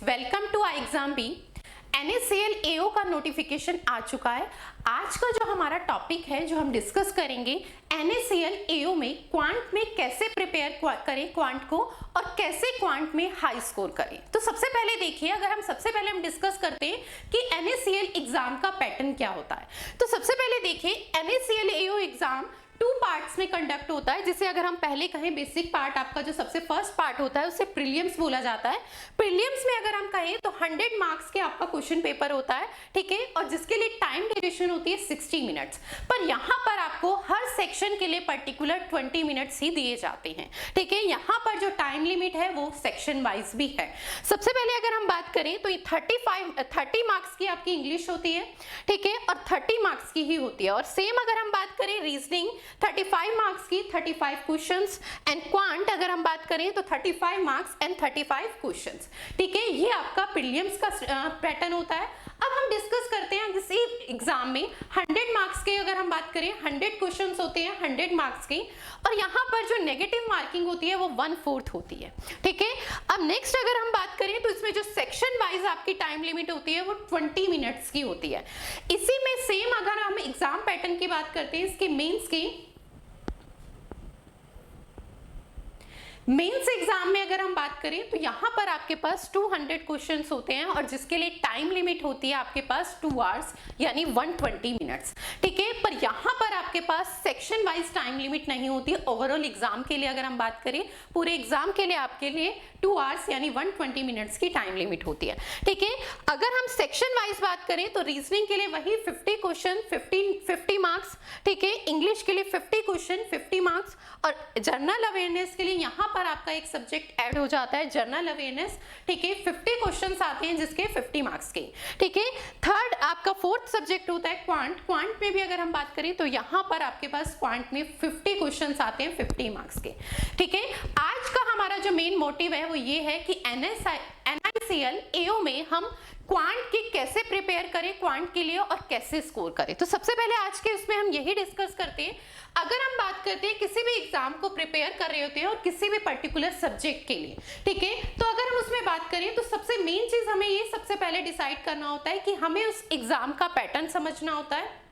Welcome to I exam B. NACL AO का notification आ चुका है। आज का जो हमारा टॉपिक है जो हम डिस्कस करेंगे NACL AO में क्वांट में कैसे प्रिपेयर करें क्वांट को और कैसे क्वांट में हाई स्कोर करें। तो सबसे पहले देखिए, अगर हम सबसे पहले हम डिस्कस करते हैं कि NACL एग्जाम का पैटर्न क्या होता है। तो सबसे पहले देखिए NACL AO एग्जाम 2 पार्ट्स में कंडक्ट होता है, जिसे अगर हम पहले कहें बेसिक पार्ट आपका जो सबसे फर्स्ट पार्ट होता है उसे प्रीलिम्स बोला जाता है। प्रीलिम्स में अगर हम कहें तो 100 मार्क्स के आपका क्वेश्चन पेपर होता है, ठीक है, और जिसके लिए टाइम ड्यूरेशन होती है 60 मिनट्स। पर यहाँ पर आपको हर सेक्शन के लिए पर्टिकुलर 20 मिनट्स ही दिए जाते हैं, ठीक है। यहाँ पर जो टाइम लिमिट है वो सेक्शन वाइज भी है। सबसे पहले अगर हम बात करें तो ये 30 मार्क्स की आपकी इंग्लिश होती है, ठीक है, और 30 मार्क्स की ही होती है। और सेम अगर हम बात करें रीजनिंग 35 मार्क्स की 35 क्वेश्चंस, एंड क्वांट अगर हम बात करें तो 35 मार्क्स एंड 35 क्वेश्चंस, ठीक है। ये आपका प्रीलिम्स का पैटर्न होता है। अब हम डिस्कस करते हैं किसी एग्जाम में 100 मार्क्स के अगर हम बात करें 100 क्वेश्चंस होते हैं 100 मार्क्स के, और यहाँ पर जो नेगेटिव मार्किंग होती है वो 1/4 होती है, ठीक है। अब नेक्स्ट अगर हम बात करें तो इसमें जो सेक्शन वाइज आपकी टाइम लिमिट होती है वो 20 मिनट्स की होती है। इसी में सेम अगर हम एग्जाम पैटर्न की बात करते हैं इसके मेंस एग्जाम में अगर हम बात करें तो यहाँ पर आपके पास 200 क्वेश्चंस होते हैं और जिसके लिए टाइम लिमिट होती है आपके पास 2 आवर्स यानी 120 मिनट्स, ठीक है। पर यहाँ पर आपके पास सेक्शन वाइज टाइम लिमिट नहीं होती। ओवरऑल एग्जाम के लिए अगर हम बात करें पूरे एग्जाम के लिए आपके लिए 2 आवर्स यानी 120 मिनट्स की टाइम लिमिट होती है, ठीक है। अगर हम सेक्शन वाइज बात करें तो रीजनिंग के लिए वही 50 क्वेश्चन 50 मार्क्स, ठीक है। इंग्लिश के लिए 50 क्वेश्चन 50 मार्क्स, और जनरल अवेयरनेस के लिए यहाँ पर आपका एक सब्जेक्ट ऐड हो जाता है जनरल अवेयरनेस, ठीक है। 50 क्वेश्चंस आते हैं जिसके 50 मार्क्स के, ठीक है। थर्ड आपका फोर्थ सब्जेक्ट होता है क्वांट में भी अगर हम बात करें तो यहाँ पर आपके पास क्वांट में 50 क्वेश्चंस आते हैं 50 मार्क्स के, ठीक है। आज का हमारा जो मेन मोटिव है वो ये है कि NACL AO में हम क्वांट की कैसे प्रिपेयर करें क्वांट के लिए और कैसे स्कोर करें। तो सबसे पहले आज के उसमें हम यही डिस्कस करते हैं। अगर हम बात करते हैं किसी भी एग्जाम को प्रिपेयर कर रहे होते हैं और किसी भी पर्टिकुलर सब्जेक्ट के लिए, ठीक है, तो अगर हम उसमें बात करें तो सबसे मेन चीज हमें ये सबसे पहले डिसाइड करना होता है कि हमें उस एग्जाम का पैटर्न समझना होता है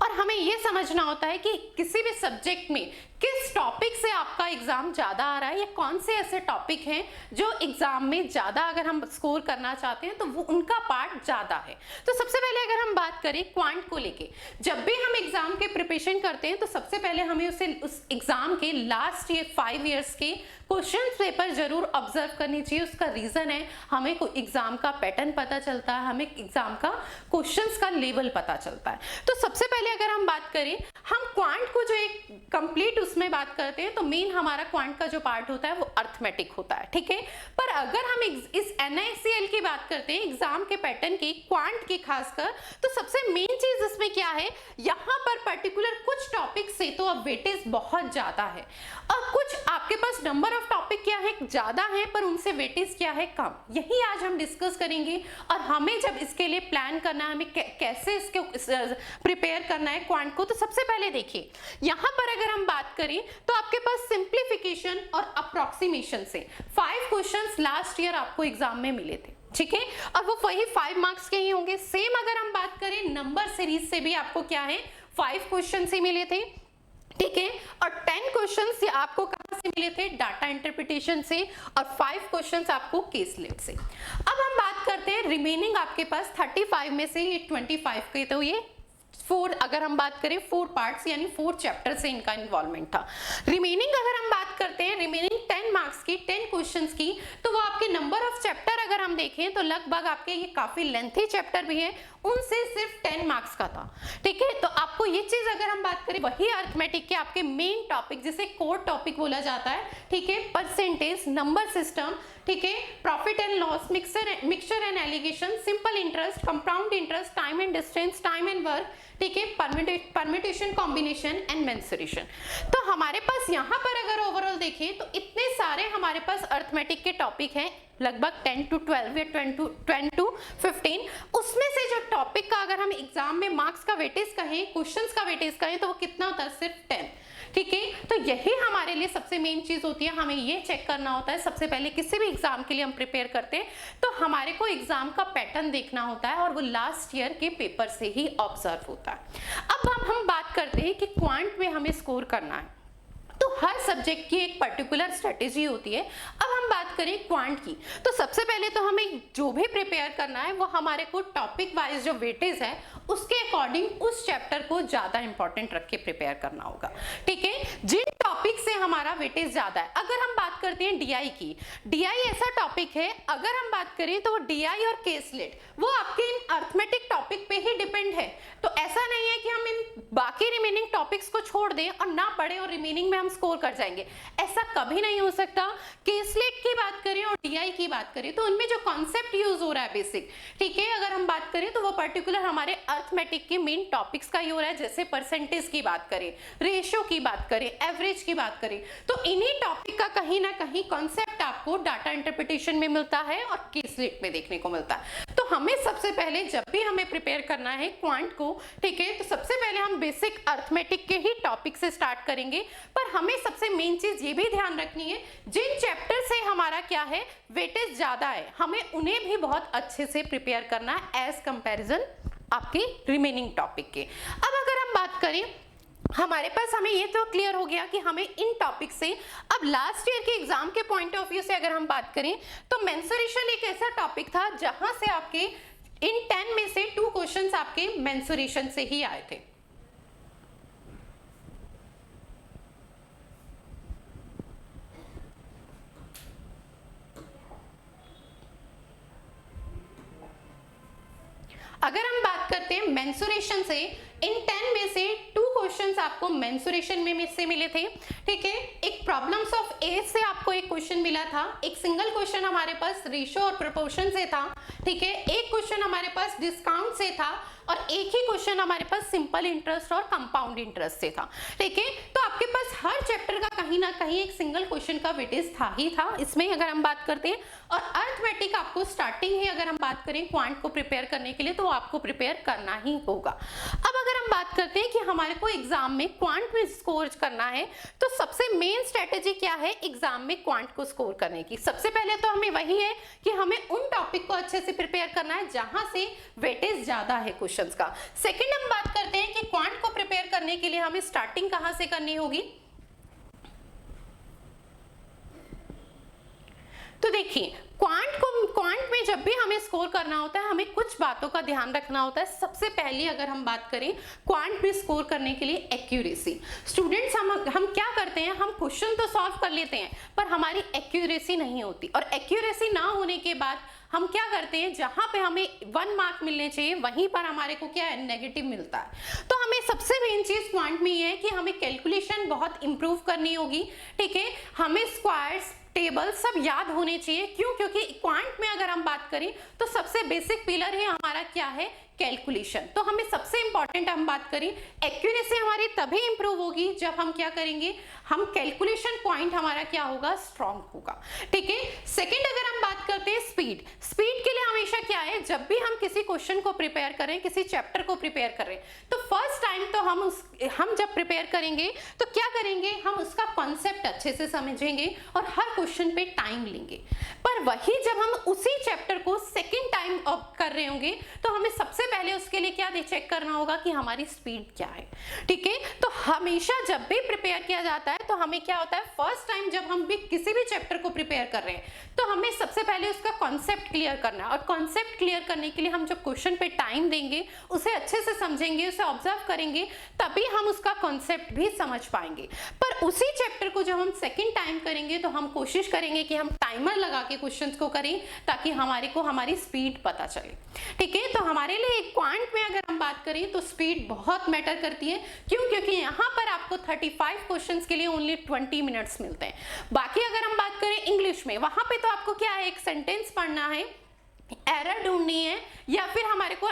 और हमें ये समझना होता है कि किसी भी सब्जेक्ट में किस टॉपिक से आपका एग्जाम ज्यादा आ रहा है या कौन से ऐसे टॉपिक हैं जो एग्जाम में ज्यादा अगर हम स्कोर करना चाहते हैं तो वो उनका पार्ट ज्यादा है। तो सबसे पहले अगर हम बात करें क्वांट को लेके, जब भी हम एग्जाम के प्रिपरेशन करते हैं तो सबसे पहले हमें उस एग्जाम के लास्ट 5 ईयर्स के क्वेश्चन पेपर जरूर ऑब्जर्व करनी चाहिए। उसका रीजन है हमें एग्जाम का पैटर्न पता चलता है, हमें एग्जाम का क्वेश्चंस का लेवल पता चलता है। तो सबसे पहले अगर हम बात करें हम क्वांट को जो एक कंप्लीट उसमें बात करते हैं तो मेन हमारा क्वांट का जो पार्ट होता है वो अर्थमेटिक होता है, ठीक है। पर अगर हम इस NACL की बात करते हैं एग्जाम के पैटर्न की क्वांट की खासकर, तो सबसे मेन चीज इसमें क्या है, यहाँ पर पर्टिकुलर कुछ टॉपिक से तो अब वेटेज बहुत ज्यादा है और कुछ आपके पास नंबर ऑफ टॉपिक क्या है ज्यादा है पर उनसे वेटेज क्या है कम। यही आज हम डिस्कस करेंगे और हमें जब इसके लिए प्लान करना है हमें कैसे इसके प्रिपेयर करना है क्वांट को। तो सबसे पहले देखिए यहाँ पर अगर हम बात करें तो आपके पास सिंप्लीफिकेशन और अप्रोक्सीमेशन से 5 क्वेश्चंस लास्ट ईयर आपको एग्जाम में मिले थे, ठीक है, और वो वही 5 मार्क्स के ही होंगे। सेम अगर हम बात करें नंबर सीरीज से भी आपको क्या है 5 क्वेश्चन ही मिले थे, ठीक है, और 10 क्वेश्चंस आपको कहां से मिले थे, डाटा इंटरप्रिटेशन से, और 5 क्वेश्चंस आपको केस लेट से। अब हम बात करते हैं रिमेनिंग आपके पास 35 में से ये 25 के, तो ये 4 अगर हम बात करें 4 पार्ट्स यानी 4 चैप्टर से इनका इन्वॉल्वमेंट था। रिमेनिंग अगर हम बात करते हैं रिमेनिंग 10 मार्क्स की 10 क्वेश्चंस की, तो वो आपके नंबर ऑफ चैप्टर अगर हम देखें तो लगभग आपके ये काफी लेंथी चैप्टर भी है, उनसे सिर्फ 10 मार्क्स का था, ठीक है। तो आपको ये चीज अगर हम बात करें वही अर्थमेटिक के आपके मेन टॉपिक जिसे कोर टॉपिक बोला जाता है, ठीक है, परसेंटेज, नंबर सिस्टम, ठीक है, profit and loss, mixture and allegation, simple interest, compound interest, time and distance, time and work, ठीक है, परम्यूटेशन, कॉम्बिनेशन एंड मेंसुरेशन। तो हमारे पास यहाँ पर अगर ओवरऑल देखें तो इतने सारे हमारे पास अर्थमेटिक के टॉपिक हैं लगभग 10 to 12 या 10 to 15, उसमें से जो टॉपिक का अगर हम एग्जाम में मार्क्स का वेटेज कहें, क्वेश्चंस का वेटेज कहें, तो वो कितना होता है? सिर्फ 10। ठीक है, तो यही हमारे लिए सबसे मेन चीज होती है, हमें ये चेक करना होता है सबसे पहले किसी भी एग्जाम के लिए हम प्रिपेयर करते हैं तो हमारे को एग्जाम का पैटर्न देखना होता है और वो लास्ट ईयर के पेपर से ही ऑब्जर्व होता है। अब हम बात करते हैं कि क्वांट में हमें स्कोर करना है तो हर सब्जेक्ट की एक पर्टिकुलर स्ट्रेटेजी होती है। अब हम बात करें क्वांट की, तो सबसे पहले तो हमें जो भी प्रिपेयर करना है वो हमारे को टॉपिक वाइज जो वेटेज है उसके अकॉर्डिंग उस चैप्टर को ज्यादा इंपॉर्टेंट रख के प्रिपेयर करना होगा। ठीक है, जिन टॉपिक से हमारा वेटेज ज्यादा है, अगर हम बात करते हैं डीआई की, डीआई ऐसा टॉपिक है, अगर हम बात करें तो डीआई और केसलेट वो आपके इन अर्थमेटिक टॉपिक पे ही डिपेंड है। तो ऐसा नहीं है कि हम इन बाकी रिमेनिंग टॉपिक्स को छोड़ दें और ना पढ़े और रिमेनिंग में हम स्कोर कर जाएंगे, ऐसा कभी नहीं हो सकता। केसलेट की बात करें और डीआई की बात करें तो उनमें जो कॉन्सेप्ट यूज हो रहा है बेसिक, ठीक है, अगर हम बात करें तो वो पर्टिकुलर हमारे अर्थमेटिक के मेन टॉपिक्स का ही हो रहा है। जैसे परसेंटेज की बात करें, रेशियो की बात करें, एवरेज की बात करें, तो इन्हीं टॉपिक का कहीं ना कहीं कॉन्सेप्ट आपको डाटा इंटरप्रिटेशन में मिलता है और केसलेट में देखने को मिलता है। तो हमें सबसे पहले जब भी हमें प्रिपेयर करना है क्वांट को, ठीक है, तो सबसे पहले हम बेसिक अर्थमेटिक के ही टॉपिक से स्टार्ट करेंगे। पर हमें सबसे मेन चीज ये भी ध्यान रखनी है, जिन चैप्टर से हमारा क्या है वेटेज ज्यादा है, हमें उन्हें भी बहुत अच्छे से प्रिपेयर करना है एज कंपैरिजन आपके रिमेनिंग टॉपिक के। अब अगर हम बात करें, हमारे पास हमें ये तो क्लियर हो गया कि हमें इन टॉपिक से, अब लास्ट ईयर के एग्जाम के पॉइंट ऑफ व्यू से अगर हम बात करें तो मेंसुरेशन एक ऐसा टॉपिक था जहां से आपके इन 10 में से 2 क्वेश्चंस आपके मेंसुरेशन से ही आए थे। अगर हम बात करते हैं मेंसुरेशन से, इन 10 में से 2 क्वेश्चंस आपको मेंसुरेशन में से मिले थे। ठीक है, एक प्रॉब्लम्स ऑफ एज से आपको एक क्वेश्चन मिला था, एक सिंगल क्वेश्चन हमारे पास रेशियो और प्रोपोर्शन से था। ठीक है, एक क्वेश्चन हमारे पास डिस्काउंट से था और एक ही क्वेश्चन हमारे पास सिंपल इंटरेस्ट और कंपाउंड इंटरेस्ट से था। ठीक है, तो आपके पास हर चैप्टर का कहीं ना कहीं एक सिंगल क्वेश्चन का वेटेज था ही था इसमें अगर हम बात करते हैं। और अर्थमेटिक आपको स्टार्टिंग ही अगर हम बात करें क्वांट को प्रिपेयर करने के लिए तो आपको प्रिपेयर करना ही होगा। अब अगर हम बात करते हैं कि हमारे को एग्जाम में क्वांट में स्कोर करना है तो सबसे मेन स्ट्रेटेजी क्या है एग्जाम में क्वांट को स्कोर करने की? सबसे पहले तो हमें वही है कि हमें उन टॉपिक को अच्छे से प्रिपेयर करना है जहां से वेटेज ज्यादा है क्वेश्चंस का। सेकंड हम बात करते हैं कि क्वांट को प्रिपेयर करने के लिए हमें स्टार्टिंग कहां से करनी होगी। तो देखिए, क्वांट में जब भी हमें स्कोर करना होता है हमें कुछ बातों का ध्यान रखना होता है। सबसे पहले अगर हम बात करें क्वांट में स्कोर करने के लिए एक्यूरेसी, स्टूडेंट्स हम क्या करते हैं, हम क्वेश्चन तो सॉल्व कर लेते हैं पर हमारी एक्यूरेसी नहीं होती, और एक्यूरेसी ना होने के बाद हम क्या करते हैं, जहां पे हमें 1 मार्क मिलने चाहिए वहीं पर हमारे को क्या है, नेगेटिव मिलता है। तो हमें सबसे मेन चीज क्वांट में ये है कि हमें कैलकुलेशन बहुत इंप्रूव करनी होगी। ठीक है, हमें स्क्वायर्स टेबल सब याद होने चाहिए। क्यों? क्योंकि क्वांट में अगर हम बात करें तो सबसे बेसिक पिलर है हमारा क्या है, कैलकुलेशन। तो हमें सबसे इंपॉर्टेंट हम बात करें, एक्यूरेसी हमारी तभी इंप्रूव होगी जब हम क्या करेंगे, हम कैलकुलेशन पॉइंट हमारा क्या होगा, स्ट्रांग होगा। ठीक है, सेकंड अगर हम बात करते हैं स्पीड के लिए हमेशा क्या है, जब भी हम किसी क्वेश्चन को प्रिपेयर करें, किसी चैप्टर को प्रिपेयर करें तो फर्स्ट टाइम तो हम जब प्रिपेयर करेंगे तो क्या करेंगे, हम उसका कॉन्सेप्ट अच्छे से समझेंगे और हर क्वेश्चन पे टाइम लेंगे। पर वही जब हम उसी चैप्टर को सेकेंड टाइम कर रहे होंगे तो हमें सबसे पहले उसके लिए क्या चेक करना होगा कि हमारी स्पीड क्या है। ठीक है, तो हमेशा जब भी प्रिपेयर किया जाता है तो हमें क्या होता है, फर्स्ट टाइम जब हम भी किसी भी चैप्टर को प्रिपेयर कर रहे हैं तो हमें सबसे पहले उसका कॉन्सेप्ट क्लियर करना है, और कॉन्सेप्ट क्लियर करने के लिए हम जो क्वेश्चन पे टाइम देंगे, उसे अच्छे से समझेंगे, उसे ऑब्जर्व करेंगे, तभी हम उसका कॉन्सेप्ट भी समझ पाएंगे। पर उसी चैप्टर को जब हम सेकेंड टाइम करेंगे तो हम कोशिश करेंगे कि हम टाइमर लगा के क्वेश्चंस को करें ताकि हमारे को हमारी स्पीड पता चले। ठीक है, तो हमारे लिए क्वांट में अगर हम बात करें तो स्पीड बहुत मैटर करती है। क्यों? क्योंकि यहाँ पर आपको 35 क्वेश्चंस के लिए ओनली 20 मिनट्स मिलते हैं। बाकी अगर हम बात करें इंग्लिश में, वहां पे तो आपको क्या है, एक सेंटेंस पढ़ना है, एरर ढूंढनी है, या फिर हमारे को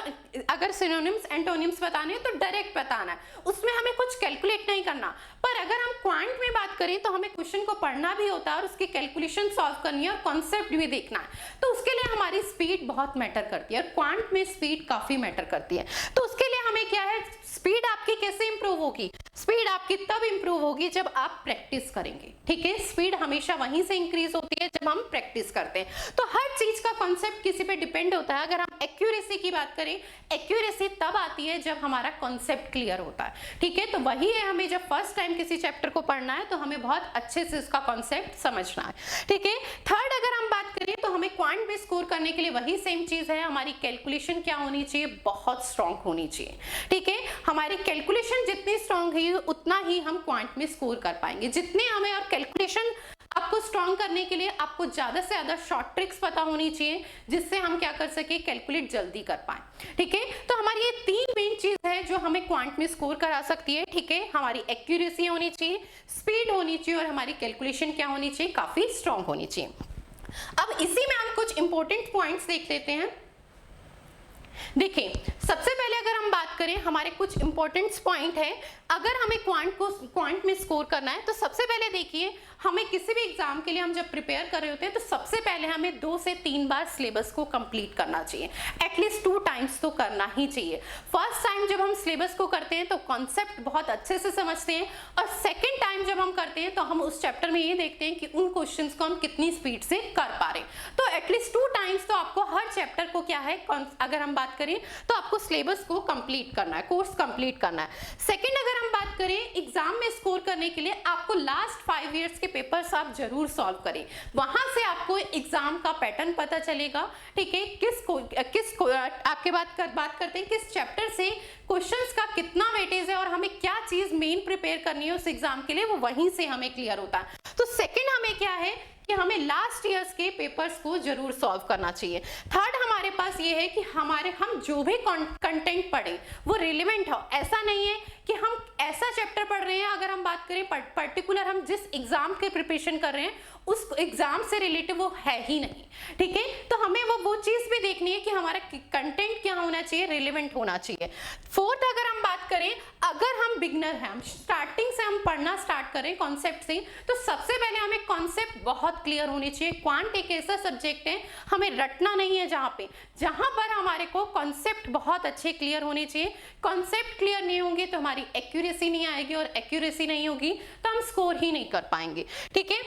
अगर सिनोनिम्स एंटोनिम्स बताने हैं तो डायरेक्ट बताना है, उसमें हमें कुछ कैलकुलेट नहीं करना। पर अगर हम क्वांट में बात करें तो हमें क्वेश्चन को पढ़ना भी होता है और उसकी कैलकुलेशन सॉल्व करनी है और कॉन्सेप्ट भी देखना है, तो उसके लिए हमारी स्पीड बहुत मैटर करती है और क्वांट में स्पीड काफी मैटर करती है। तो उसके लिए हमें क्या है, स्पीड आपकी कैसे इंप्रूव होगी, स्पीड आपकी तब इंप्रूव होगी जब आप प्रैक्टिस करेंगे, ठीक है। स्पीड हमेशा वहीं से इंक्रीज होती है जब हम प्रैक्टिस करते हैं। तो हर चीज का कॉन्सेप्ट किसी पे डिपेंड होता है। अगर हम एक्यूरेसी की बात करें, एक्यूरेसी तब आती है जब हमारा कॉन्सेप्ट क्लियर होता है, ठीक है। तो वही है, हमें जब फर्स्ट टाइम किसी चैप्टर को पढ़ना है तो हमें बहुत अच्छे से उसका कॉन्सेप्ट समझना है, ठीक है। थर्ड अगर हम बात करें तो हमें क्वांट में स्कोर करने के लिए वही सेम चीज है, हमारी कैलकुलेशन क्या होनी चाहिए, बहुत स्ट्रांग होनी चाहिए, ठीक है। हमारी कैलकुलेशन जितनी स्ट्रांग है उतना ही हम क्वांट में स्कोर कर पाएंगे। जितने हमें, और कैलकुलेशन आपको स्ट्रांग करने के लिए आपको ज्यादा से ज्यादा शॉर्ट ट्रिक्स पता होनी चाहिए जिससे हम क्या कर सके, कैलकुलेट जल्दी कर पाए, ठीक है। तो हमारी ये तीन मेन चीज है जो हमें क्वांट में स्कोर करा सकती है, ठीक है। हमारी एक्यूरेसी होनी चाहिए, स्पीड होनी चाहिए और हमारी कैलकुलेशन क्या होनी चाहिए, काफी स्ट्रांग होनी चाहिए। अब इसी में हम कुछ इंपॉर्टेंट पॉइंट्स देख लेते हैं। देखिए, सबसे पहले अगर हम बात करें, हमारे कुछ इंपॉर्टेंट पॉइंट है। अगर हमें क्वांट में स्कोर करना है तो सबसे पहले देखिए, हमें किसी भी एग्जाम के लिए हम जब प्रिपेयर कर रहे होते हैं तो सबसे पहले हमें 2 से 3 बार सिलेबस को कंप्लीट करना चाहिए, एटलीस्ट 2 टाइम्स तो करना ही चाहिए। फर्स्ट टाइम जब हम सिलेबस को करते हैं तो कॉन्सेप्ट बहुत अच्छे से समझते हैं और सेकेंड टाइम जब हम करते हैं तो हम उस चैप्टर में ये देखते हैं कि उन क्वेश्चंस को हम कितनी स्पीड से कर पा रहे हैं। तो एटलीस्ट 2 टाइम्स तो आपको हर चैप्टर को क्या है, अगर हम बात करें तो आपको सिलेबस को कंप्लीट करना है, कोर्स कंप्लीट करना है। सेकेंड अगर हम बात करें, एग्जाम में स्कोर करने के लिए आपको लास्ट 5 इयर्स के पेपर्स आप जरूर सॉल्व करें, वहां से आपको एग्जाम का पैटर्न पता चलेगा, ठीक है। आपके बात करते हैं किस चैप्टर से क्वेश्चंस का कितना वेटेज है और हमें क्या चीज मेन प्रिपेयर करनी है उस एग्जाम के लिए, वो वहीं से हमें क्लियर होता है। तो सेकंड हमें क्या है कि हमें लास्ट ईयर्स के पेपर्स को जरूर सॉल्व करना चाहिए। थर्ड हमारे पास ये है कि हम जो भी कंटेंट पढ़ें वो रिलेवेंट हो। ऐसा नहीं है कि हम ऐसा चैप्टर पढ़ रहे हैं, अगर हम बात करें पर्टिकुलर हम जिस एग्जाम के प्रिपरेशन कर रहे हैं उस एग्जाम से रिलेटेड वो है ही नहीं, ठीक है। तो हमें वो चीज भी देखनी है कि हमारा कंटेंट क्या होना चाहिए, रिलेवेंट होना चाहिए। फोर्थ अगर हम बात करें, अगर हम बिगनर हैं, हम स्टार्टिंग से हम पढ़ना स्टार्ट करें कॉन्सेप्ट से, तो सबसे पहले हमें कॉन्सेप्ट बहुत क्लियर होनी चाहिए। क्वांट एक ऐसा सब्जेक्ट है, हमें रटना नहीं है, जहां पर हमारे को कॉन्सेप्ट बहुत अच्छे क्लियर होने चाहिए। कॉन्सेप्ट क्लियर नहीं होंगे तो हमारी एक्यूरेसी नहीं आएगी और एक्यूरेसी नहीं होगी तो हम स्कोर ही नहीं कर पाएंगे, ठीक है।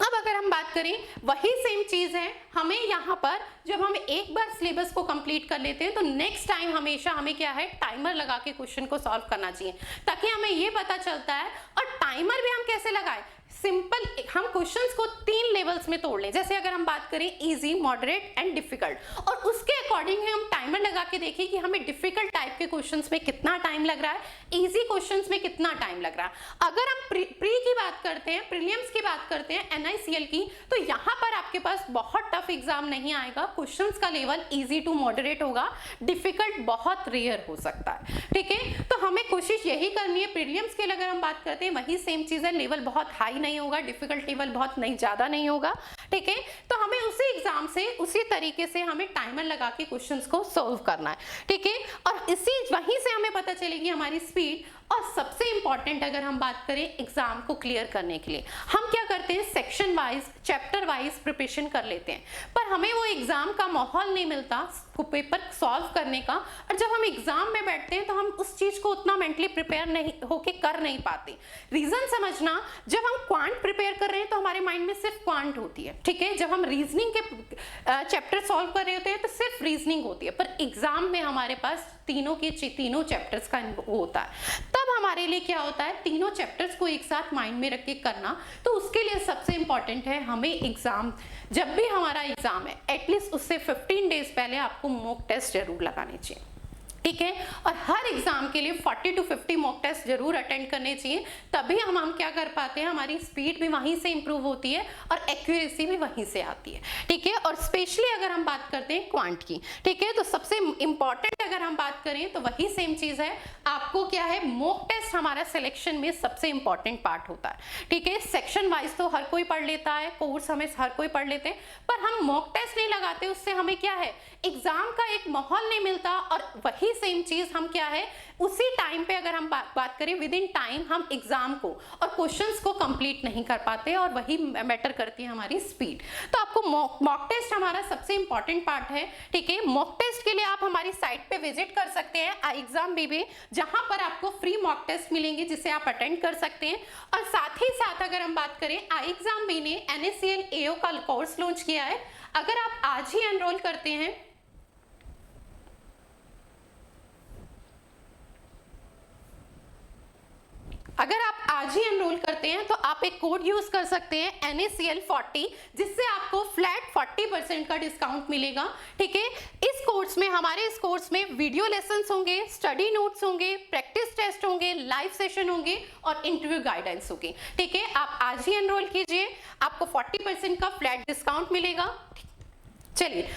अब अगर हम बात करें, वही सेम चीज है, हमें यहाँ पर जब हम एक बार सिलेबस को कंप्लीट कर लेते हैं तो नेक्स्ट टाइम हमेशा हमें क्या है, टाइमर लगा के क्वेश्चन को सॉल्व करना चाहिए, ताकि हमें ये पता चलता है। और टाइमर भी हम कैसे लगाएं, सिंपल, हम क्वेश्चंस को 3 लेवल्स में तोड़ लें। जैसे अगर हम बात करें इजी, मॉडरेट एंड डिफिकल्ट, और उसके अकॉर्डिंग हम टाइमर लगा के देखें कि हमें डिफिकल्ट टाइप के क्वेश्चंस में कितना टाइम लग रहा है, इजी क्वेश्चंस में कितना टाइम लग रहा है। अगर हम प्री की बात करते हैं, प्रीलिम्स की बात करते हैं, NICL की, तो यहाँ पर आपके पास बहुत टफ एग्जाम नहीं आएगा। क्वेश्चंस का लेवल इजी टू मॉडरेट होगा, डिफिकल्ट बहुत रेयर हो सकता है, ठीक है। तो हमें कोशिश यही करनी है। प्रीलिम्स के लिए अगर हम बात करते हैं वही सेम चीज है, लेवल बहुत हाई नहीं होगा, डिफिकल्ट लेवल बहुत नहीं ज्यादा नहीं होगा, ठीक है। तो हमें उसी एग्जाम से उसी तरीके से हमें टाइमर लगा के क्वेश्चंस को सॉल्व करना है, ठीक है। और वहीं से हमें पता चलेगी हमारी स्पीड। और सबसे इंपॉर्टेंट अगर हम बात करें एग्जाम को क्लियर करने के लिए, हम क्या करते हैं, section wise, chapter wise preparation कर लेते हैं, पर हमें वो एग्जाम का माहौल नहीं मिलता पेपर सॉल्व करने का। और जब हम एग्जाम में बैठते हैं तो हम उस चीज को उतना मेंटली प्रिपेयर नहीं होके कर नहीं पाते। रीजन समझना, जब हम क्वांट प्रिपेयर कर रहे हैं तो हमारे माइंड में सिर्फ क्वांट होती है, ठीक है। जब हम रीजनिंग के चैप्टर सॉल्व कर रहे होते हैं तो सिर्फ रीजनिंग होती है, पर एग्जाम में हमारे पास तीनों चैप्टर्स का वो होता है। तब हमारे लिए क्या होता है, तीनों चैप्टर्स को एक साथ माइंड में रख के करना। तो उसके लिए सबसे इंपॉर्टेंट है, हमें एग्जाम, जब भी हमारा एग्जाम है एटलीस्ट उससे 15 डेज पहले आपको मॉक टेस्ट जरूर लगाने चाहिए, ठीक है। और हर एग्जाम के लिए 40 to 50 मॉक टेस्ट जरूर अटेंड करने चाहिए, तभी हम क्या कर पाते हैं, हमारी स्पीड भी वहीं से इंप्रूव होती है और एक्यूरेसी भी वहीं से आती है, ठीक है। और स्पेशली अगर हम बात करते हैं क्वांट की, ठीक है, तो सबसे इंपॉर्टेंट अगर हम बात करें तो वही सेम चीज है, आपको क्या है, मॉक टेस्ट टेस्ट हमारा सिलेक्शन में सबसे इंपॉर्टेंट पार्ट होता है, ठीक है। सेक्शन वाइज तो हर कोई पढ़ लेता है, कोर्स हमें हर कोई पढ़ लेते हैं, पर हम मॉक टेस्ट नहीं लगाते, उससे हमें क्या है, एग्जाम का एक माहौल नहीं मिलता। और वही सेम चीज हम क्या है, उसी टाइम पे अगर हम बात करें, विद इन टाइम हम एग्जाम को और क्वेश्चंस को कंप्लीट नहीं कर पाते, और वही मैटर करती है हमारी स्पीड। तो आपको मॉक टेस्ट हमारा सबसे इंपॉर्टेंट पार्ट है, ठीक है। मॉक टेस्ट के लिए आप हमारी साइट पे विजिट कर सकते हैं iExamBay, जहां पर आपको फ्री मॉक टेस्ट मिलेंगे जिसे आप अटेंड कर सकते हैं। और साथ ही साथ अगर हम बात करें, iExamBay ने NACL AO का कोर्स लॉन्च किया है। अगर आप आज ही एनरोल करते हैं, अगर आप आज ही एनरोल करते हैं तो आप एक कोड यूज कर सकते हैं NACL40, जिससे आपको फ्लैट 40% का डिस्काउंट मिलेगा, ठीक है। इस कोर्स में, हमारे इस कोर्स में वीडियो लेसन्स होंगे, स्टडी नोट्स होंगे, प्रैक्टिस टेस्ट होंगे, लाइव सेशन होंगे और इंटरव्यू गाइडेंस होगी, ठीक है। आप आज ही एनरोल कीजिए, आपको 40% का फ्लैट डिस्काउंट मिलेगा। चलिए,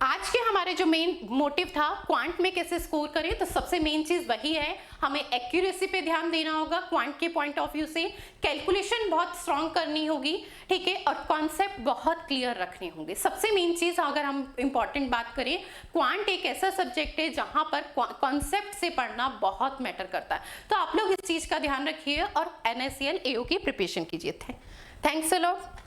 आज के हमारे जो मेन मोटिव था, क्वांट में कैसे स्कोर करें, तो सबसे मेन चीज वही है, हमें एक्यूरेसी पे ध्यान देना होगा क्वांट के पॉइंट ऑफ व्यू से, कैलकुलेशन बहुत स्ट्रांग करनी होगी, ठीक है, और कॉन्सेप्ट बहुत क्लियर रखने होंगे। सबसे मेन चीज अगर हम इंपॉर्टेंट बात करें, क्वांट एक ऐसा सब्जेक्ट है जहां पर कॉन्सेप्ट से पढ़ना बहुत मैटर करता है। तो आप लोग इस चीज का ध्यान रखिए और NACL AO की प्रिपरेशन कीजिए। Thanks a lot.